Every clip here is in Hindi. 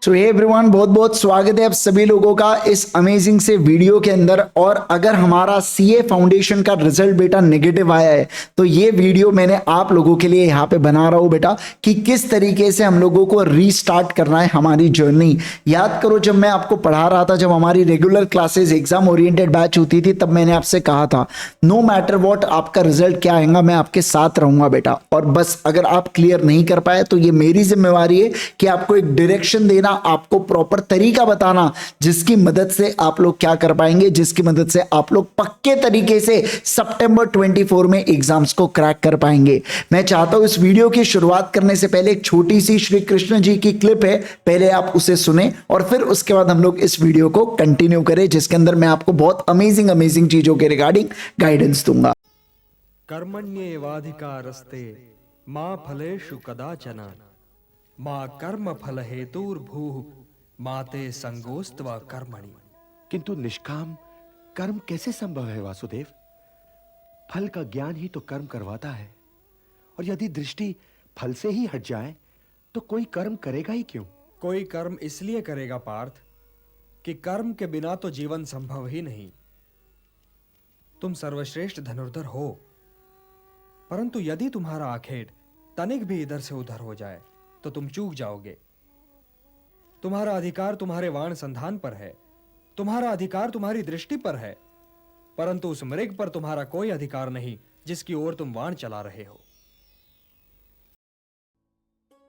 सो हे एवरीवन, बहुत बहुत स्वागत है आप सभी लोगों का इस अमेजिंग से वीडियो के अंदर। और अगर हमारा सीए फाउंडेशन का रिजल्ट बेटा नेगेटिव आया है तो ये वीडियो मैंने आप लोगों के लिए यहाँ पे बना रहा हूँ बेटा कि किस तरीके से हम लोगों को रीस्टार्ट करना है हमारी जर्नी। याद करो, जब मैं आपको पढ़ा रहा था, जब हमारी regular classes exam oriented batch होती थी, तब मैंने आपसे कहा था नो मैटर व्हाट आपका रिजल्ट क्या आएगा, मैं आपके साथ रहूंगा बेटा। और बस अगर आप क्लियर नहीं कर पाए तो ये मेरी जिम्मेवारी है कि आपको एक डायरेक्शन देना, आपको प्रॉपर तरीका बताना जिसकी मदद से आप लोग क्या कर पाएंगे, जिसकी मदद से आप लोग पक्के तरीके से सितंबर 24 में एग्जाम्स को क्रैक कर पाएंगे। मैं चाहता हूं इस वीडियो की शुरुआत करने से पहले एक छोटी सी श्री कृष्ण जी की क्लिप है, पहले आप उसे सुने और फिर उसके बाद हम लोग इस वीडियो को कंटिन्यू करें, जिसके अंदर मैं आपको बहुत अमेजिंग चीजों के रिगार्डिंग गाइडेंस दूंगा। कर्मण्येवाधिकारस्ते मा फलेषु कदाचन मा कर्म फल हेतुर्भूः माते संगोस्त्वा कर्मणि। किंतु निष्काम कर्म कैसे संभव है वासुदेव? फल का ज्ञान ही तो कर्म करवाता है, और यदि दृष्टि फल से ही हट जाए तो कोई कर्म करेगा ही क्यों? कोई कर्म इसलिए करेगा पार्थ कि कर्म के बिना तो जीवन संभव ही नहीं। तुम सर्वश्रेष्ठ धनुर्धर हो, परंतु यदि तुम्हारा आखेट तनिक भी इधर से उधर हो जाए तो तुम चूक जाओगे। तुम्हारा अधिकार तुम्हारे वाण संधान पर है, तुम्हारा अधिकार तुम्हारी दृष्टि पर है, परंतु उस मृग पर तुम्हारा कोई अधिकार नहीं जिसकी ओर तुम वाण चला रहे हो।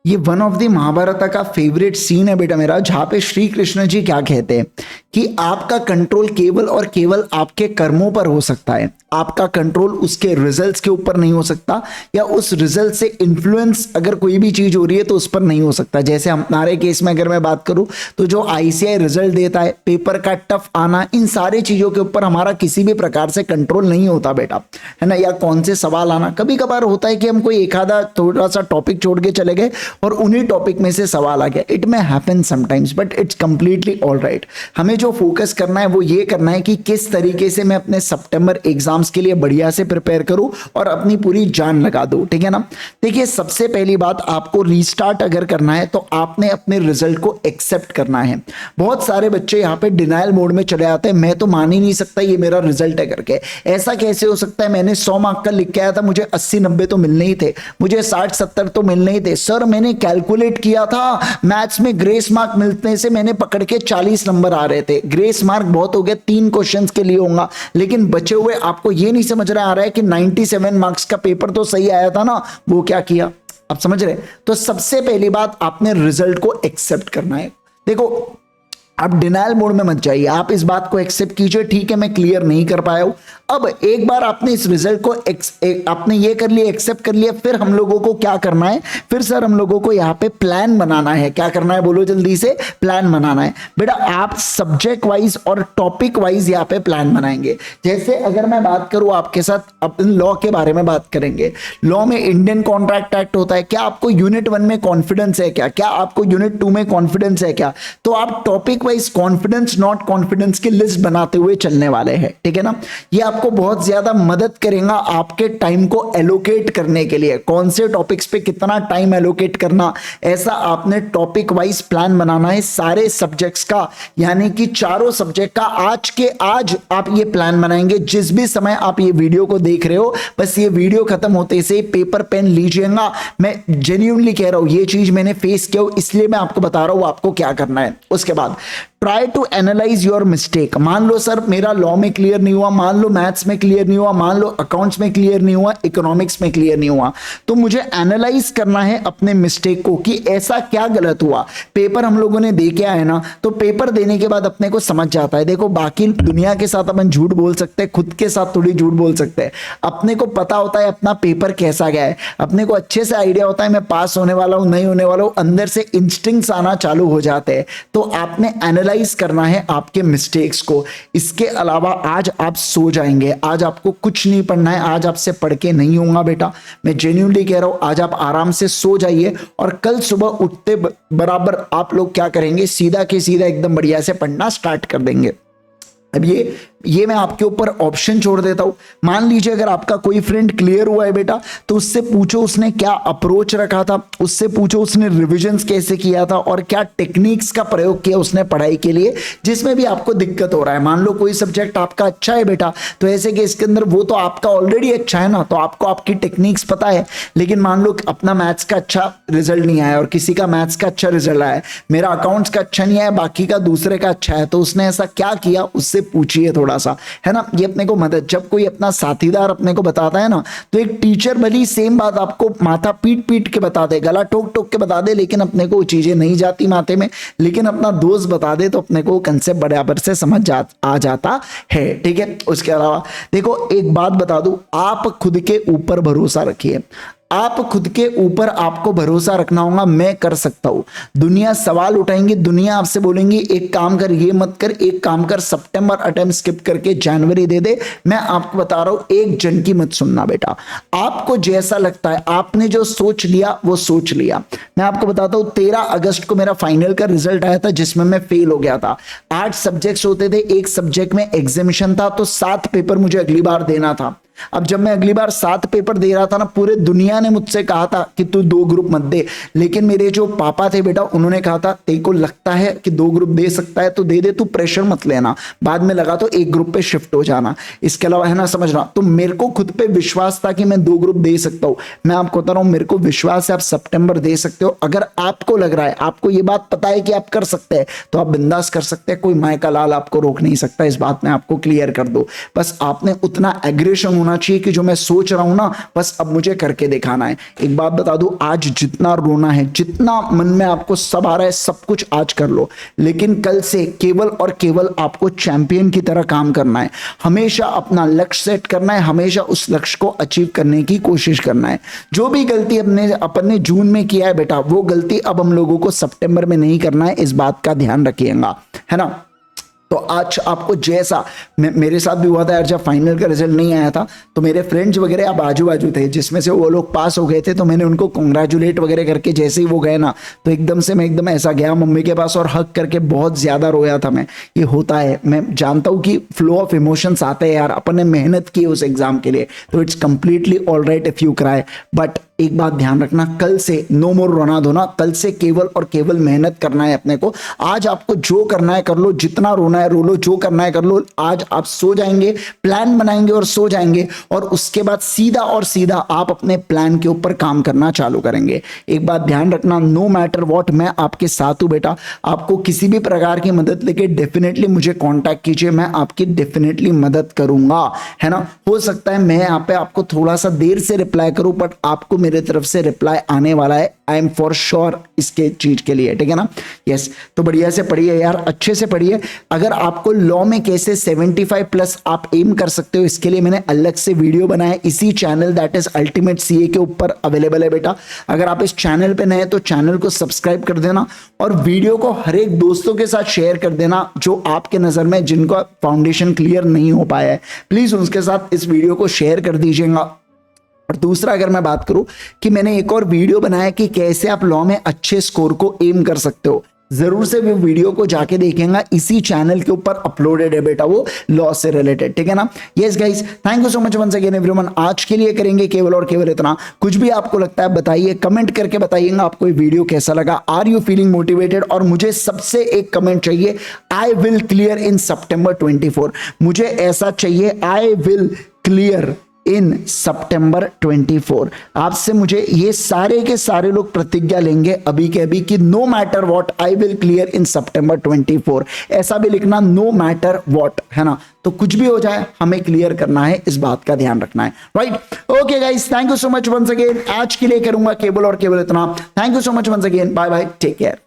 ये वन ऑफ द महाभारत का फेवरेट सीन है बेटा मेरा, जहां पे श्री कृष्ण जी क्या कहते हैं कि आपका कंट्रोल केवल और केवल आपके कर्मों पर हो सकता है, आपका कंट्रोल उसके रिजल्ट्स के ऊपर नहीं हो सकता, या उस रिजल्ट से इन्फ्लुएंस अगर कोई भी चीज हो रही है तो उस पर नहीं हो सकता। जैसे हमारे केस में अगर मैं बात करूं तो जो आईसीआई रिजल्ट देता है, पेपर का टफ आना, इन सारी चीजों के ऊपर हमारा किसी भी प्रकार से कंट्रोल नहीं होता बेटा, है ना। या कौन से सवाल आना, कभी कभार होता है कि हम कोई एक आधा थोड़ा सा टॉपिक छोड़ के चले गए और उन्हीं टॉपिक में से सवाल आ गया। It may happen sometimes but it's completely all right. हमें जो फोकस करना है वो ये करना है कि किस तरीके से मैं अपने सितंबर एग्जाम्स के लिए बढ़िया से प्रिपेयर करूं और अपनी पूरी जान लगा दूं, ठीक है ना। देखिए, सबसे पहली बात, आपको रीस्टार्ट अगर करना है तो आपने अपने रिजल्ट को एक्सेप्ट करना है। बहुत सारे बच्चे यहां पे डिनायल मोड में चले आते हैं, मैं तो मान ही नहीं सकता ये मेरा रिजल्ट है करके। ऐसा कैसे हो सकता है? मैंने 100 मार्क का लिख के आया था, मुझे 80-90 तो मिलने ही थे, मुझे 60-70 तो मिलने ही थे। सर, मैंने कैलकुलेट किया था, मैथ्स में ग्रेस मार्क मिलने से मैंने पकड़ के 40 नंबर आ रहे थे। ग्रेस मार्क बहुत हो गया, 3 क्वेश्चंस के लिए होगा, लेकिन बचे हुए आपको ये नहीं समझ रहा आ रहा है कि 97 मार्क्स का पेपर तो सही आया था ना, वो क्या किया? आप समझ रहे? तो सबसे पहली बात, आपने रिजल्ट को एक्सेप्ट करना है। देखो, आप डिनायल मोड में मत जाइए, आप इस बात को एक्सेप्ट कीजिए, ठीक है मैं क्लियर नहीं कर पाया हूं। अब एक बार आपने इस रिजल्ट को आपने ये कर लिया, एक्सेप्ट कर लिया, फिर हम लोगों को क्या करना है? फिर सर हम लोगों को यहाँ पे प्लान बनाना है। क्या करना है बोलो जल्दी से? प्लान बनाना है बेटा। आप सब्जेक्ट वाइज और टॉपिक वाइज यहाँ पे प्लान बनाएंगे। जैसे अगर मैं बात करूं आपके साथ, अपन लॉ के बारे में बात करेंगे। लॉ में इंडियन कॉन्ट्रैक्ट एक्ट होता है, क्या आपको यूनिट 1 में कॉन्फिडेंस है क्या आपको यूनिट 2 में कॉन्फिडेंस है क्या? तो आप topic wise confidence not confidence की लिस्ट बनाते हुए चलने वाले हैं, ठीक है ना। ये आपको बहुत ज्यादा मदद करेगा आपके टाइम को एलोकेट करने के लिए, कौन से टॉपिक्स पे कितना टाइम एलोकेट करना, ऐसा आपने टॉपिक वाइज प्लान बनाना है सारे सब्जेक्ट्स का, यानी कि चारों सब्जेक्ट का। आज आप ये प्लान बनाएंगे। जिस भी समय आप ये वीडियो को देख रहे हो, बस ये वीडियो खत्म होते से पेपर पेन लीजिएगा। मैं जेन्युइनली कह रहा हूं, ये चीज मैंने फेस किया, इसलिए मैं आपको बता रहा हूं आपको क्या करना है। उसके बाद try to analyse your mistake. मान लो सर मेरा लॉ में क्लियर नहीं हुआ, मान लो मैथ्स में क्लियर नहीं हुआ, मान लो अकाउंट्स में क्लियर नहीं हुआ, इकोनॉमिक्स में क्लियर नहीं हुआ, तो मुझे एनालाइज करना है अपने मिस्टेक को कि ऐसा क्या गलत हुआ। पेपर हम लोगों ने दे के आए ना, तो पेपर देने के बाद अपने को समझ जाता है। देखो, बाकी दुनिया के साथ अपन झूठ बोल सकते हैं, खुद के साथ थोड़ी झूठ बोल सकते हैं। अपने को पता होता है अपना पेपर कैसा गया है, अपने को अच्छे से आइडिया होता है मैं पास होने वाला हूं नहीं होने वाला हूं, अंदर से इंस्टिंक्ट्स आना चालू हो जाते हैं। तो आपने एनालाइज करना है आपके मिस्टेक्स को। इसके अलावा आज आप सो जाएंगे, आज आपको कुछ नहीं पढ़ना है, आज आपसे पढ़ के नहीं होगा बेटा, मैं जेन्युइनली कह रहा हूं। आज आप आराम से सो जाइए और कल सुबह उठते बराबर आप लोग क्या करेंगे? सीधा के सीधा एकदम बढ़िया से पढ़ना स्टार्ट कर देंगे। अब ये मैं आपके ऊपर ऑप्शन छोड़ देता हूं। मान लीजिए अगर आपका कोई फ्रेंड क्लियर हुआ है बेटा, तो उससे पूछो उसने क्या अप्रोच रखा था, उससे पूछो उसने रिविजन्स कैसे किया था और क्या टेक्निक्स का प्रयोग किया उसने पढ़ाई के लिए, जिसमें भी आपको दिक्कत हो रहा है। मान लो कोई सब्जेक्ट आपका अच्छा है बेटा, तो ऐसे कि इसके अंदर वो तो आपका ऑलरेडी अच्छा है ना, तो आपको आपकी टेक्निक्स पता है, लेकिन मान लो अपना मैथ्स का अच्छा रिजल्ट नहीं आया और किसी का मैथ्स का अच्छा रिजल्ट आया, मेरा अकाउंट्स का अच्छा नहीं आया, बाकी का दूसरे का अच्छा है, तो उसने ऐसा क्या किया उससे पूछिए थोड़ा सा, है ना। ये अपने को मदद, जब कोई अपना साथीदार अपने को बताता है ना, तो एक टीचर भली सेम बात आपको माथा पीट पीट के बता दे, गला ठोक ठोक के बता दे, लेकिन अपने को वो चीजें नहीं जाती माथे में, लेकिन अपना दोस्त बता दे तो अपने को कंसेप्ट बराबर से समझ आ जाता है, ठीक है। उसके अलावा देखो एक बात बता दूं, आप खुद के ऊपर भरोसा रखिए, आप खुद के ऊपर आपको भरोसा रखना होगा, मैं कर सकता हूं। दुनिया सवाल उठाएंगी, दुनिया आपसे बोलेंगी एक काम कर, ये मत कर, एक काम कर, सितंबर अटेम्प्ट स्किप करके जनवरी दे दे। मैं आपको बता रहा हूं, एक जन की मत सुनना बेटा, आपको जैसा लगता है, आपने जो सोच लिया वो सोच लिया। मैं आपको बताता हूं, 13 अगस्त को मेरा फाइनल का रिजल्ट आया था जिसमें मैं फेल हो गया था। 8 सब्जेक्ट्स होते थे, एक सब्जेक्ट में एग्जामिशन था, तो 7 पेपर मुझे अगली बार देना था। अब जब मैं अगली बार 7 पेपर दे रहा था ना, पूरे दुनिया ने मुझसे कहा था कि तू 2 ग्रुप मत दे, लेकिन मेरे जो पापा थे बेटा, उन्होंने कहा था तेरे को लगता है कि 2 ग्रुप दे सकता है तो दे दे, तू प्रेशर मत लेना, बाद में लगा तो 1 ग्रुप पे शिफ्ट हो जाना। इसके अलावा है ना, समझना, तो मेरे को खुद पे विश्वास था कि मैं 2 ग्रुप दे सकता हूं। मैं आपको बता रहा हूं, मेरे को विश्वास है आप सितंबर दे सकते हो। अगर आपको लग रहा है, आपको ये बात पता है कि आप कर सकते हैं, तो आप बिंदास कर सकते हैं, कोई माय का लाल आपको रोक नहीं सकता। इस बात में आपको क्लियर कर दो, बस आपने उतना एग्रेशन होना चाहिए कि जो मैं सोच रहा हूं ना, बस अब मुझे करके दिखाना है। एक बात बता दूं, आज जितना रोना है, जितना मन में आपको सब आ रहा है, सब कुछ आज कर लो, लेकिन कल से केवल और केवल आपको चैंपियन की तरह काम करना है। हमेशा अपना लक्ष्य सेट करना है, हमेशा उस लक्ष्य को अचीव करने की कोशिश करना है। जो भी गलती अपन ने जून में किया है बेटा, वो गलती अब हम लोगों को सितंबर में नहीं करना है, इस बात का ध्यान रखिएगा, है ना। तो आज आपको जैसा मेरे साथ भी हुआ था यार, जब फाइनल का रिजल्ट नहीं आया था, तो मेरे फ्रेंड्स वगैरह अब आजू बाजू थे, जिसमें से वो लोग पास हो गए थे, तो मैंने उनको कॉन्ग्रेचुलेट वगैरह करके जैसे ही वो गए ना, तो एकदम से मैं एकदम ऐसा गया मम्मी के पास और हग करके बहुत ज्यादा रोया था मैं। ये होता है, मैं जानता हूँ कि फ्लो ऑफ इमोशंस आते हैं यार, अपन ने मेहनत की उस एग्जाम के लिए, तो it's completely all right if you cry, but एक बात ध्यान रखना, कल से नो मोर रोना धोना, कल से केवल और केवल मेहनत करना है अपने को। आज आपको जो करना है कर लो, जितना रोना है रो लो, जो करना है कर लो। आज आप सो जाएंगे, प्लान बनाएंगे और सो जाएंगे, और उसके बाद सीधा और सीधा आप अपने प्लान के ऊपर काम करना चालू करेंगे। एक बात ध्यान रखना, नो मैटर व्हाट, मैं आपके साथ हूं बेटा। आपको किसी भी प्रकार की मदद लेके डेफिनेटली मुझे कांटेक्ट कीजिए, मैं आपकी डेफिनेटली मदद करूंगा, है ना। हो सकता है मैं यहाँ पे आपको थोड़ा सा देर से रिप्लाई करूं, बट आपको मेरे तरफ से रिप्लाई आने वाला है, आई एम फॉर श्योर इसके चीज के लिए, ठीक है ना। यस, तो बढ़िया से पढ़िए यार, अच्छे से पढ़िए। अगर आपको लॉ में कैसे 75 प्लस आप एम कर सकते हो, इसके लिए मैंने अलग से वीडियो बनाया इसी channel that is ultimate CA के ऊपर अवेलेबल है बेटा। अगर आप इस चैनल पे नए हैं तो चैनल को सब्सक्राइब कर देना और वीडियो को हर एक दोस्तों के साथ शेयर कर देना जो आपके नजर में जिनको फाउंडेशन क्लियर नहीं हो पाया है, प्लीज उनके साथ इस वीडियो को शेयर कर दीजिएगा। और दूसरा, अगर मैं बात करूं कि मैंने एक और वीडियो बनाया कि कैसे आप लॉ में अच्छे स्कोर को एम कर सकते हो, जरूर से वो वीडियो को जाके देखेंगे, इसी चैनल के ऊपर अपलोडेड है बेटा, वो लॉ से रिलेटेड, ठीक है ना। Yes guys, thank you so much once again everyone. आज के लिए करेंगे केवल और केवल इतना। कुछ भी आपको लगता है बताइए, कमेंट करके बताइएगा आपको ये वीडियो कैसा लगा। Are you feeling motivated? और मुझे सबसे एक कमेंट चाहिए, आई विल क्लियर इन सितंबर 24। मुझे ऐसा चाहिए, आई विल क्लियर इन सितंबर 24। आपसे मुझे ये सारे के सारे लोग प्रतिज्ञा लेंगे अभी के अभी कि no matter what I will clear in September 24। ऐसा भी लिखना, नो मैटर व्हाट, है ना। तो कुछ भी हो जाए हमें क्लियर करना है, इस बात का ध्यान रखना है, right. Okay guys, thank you so much once again. आज के लिए करूंगा केवल और केवल इतना। Thank you so much once again, bye bye, take care.